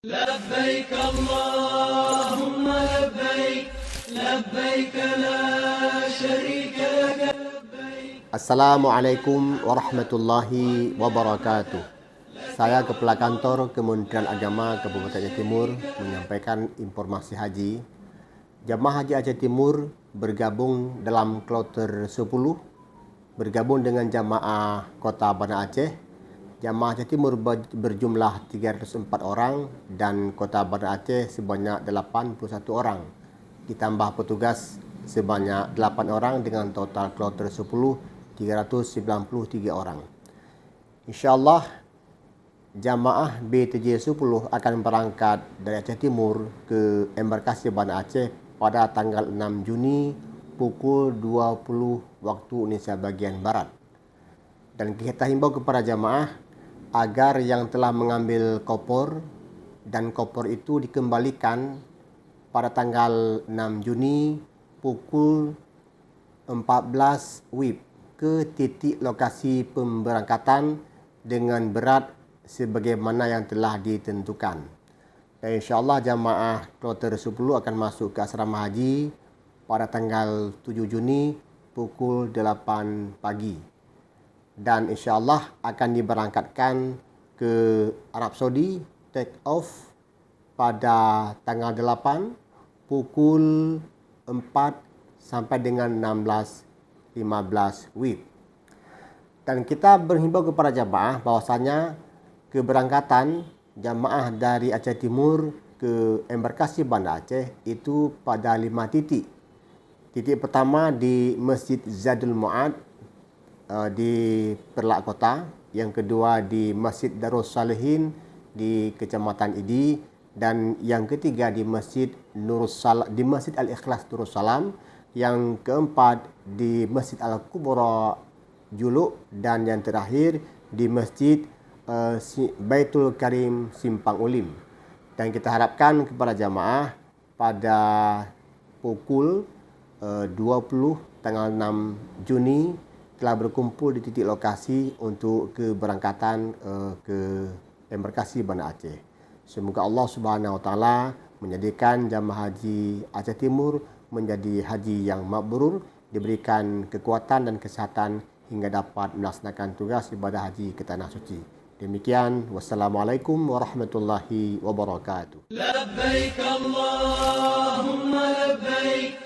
لبيك اللهم لبيك لبيك لا شريك لك لبيك. Assalamualaikum warahmatullahi wabarakatuh. Saya Kepala Kantor Kementerian Agama Kabupaten Aceh Timur menyampaikan informasi haji. Jemaah Haji Aceh Timur bergabung dalam kloter 10, bergabung dengan jemaah Kota Banda Aceh. Jemaah Aceh Timur berjumlah 304 orang dan Kota Banda Aceh sebanyak 81 orang. Ditambah petugas sebanyak 8 orang dengan total kloter 10, 393 orang. InsyaAllah, jamaah BTJ 10 akan berangkat dari Aceh Timur ke embarkasi Banda Aceh pada tanggal 6 Juni pukul 20 waktu Indonesia bagian Barat. Dan kita himbau kepada jamaah agar yang telah mengambil kopor dan kopor itu dikembalikan pada tanggal 6 Juni pukul 14 WIB ke titik lokasi pemberangkatan dengan berat sebagaimana yang telah ditentukan. Dan insyaAllah jamaah kloter 10 akan masuk ke asrama haji pada tanggal 7 Juni pukul 8 pagi. Dan insyaAllah akan diberangkatkan ke Arab Saudi, take off pada tanggal 8 pukul 4 sampai dengan 16.15 WIB. Dan kita berhimbau kepada jamaah bahwasanya keberangkatan jamaah dari Aceh Timur ke embarkasi Banda Aceh itu pada 5 titik. Titik pertama di Masjid Zadul Ma'ad di Perlak Kota, yang kedua di Masjid Darus Salihin di Kecamatan Idi, dan yang ketiga di Masjid Al-Ikhlas Nurussalam, yang keempat di Masjid Al-Kubra Juluk, dan yang terakhir di Masjid Baitul Karim Simpang Ulim. Dan kita harapkan kepada jamaah pada pukul 20 tanggal 6 Juni telah berkumpul di titik lokasi untuk keberangkatan ke embarkasi Banda Aceh. Semoga Allah Subhanahu Wa Taala menjadikan jamaah haji Aceh Timur menjadi haji yang mabrur, diberikan kekuatan dan kesihatan hingga dapat melaksanakan tugas ibadah haji ke tanah suci. Demikian, wassalamualaikum warahmatullahi wabarakatuh. لبيك اللهم لبيك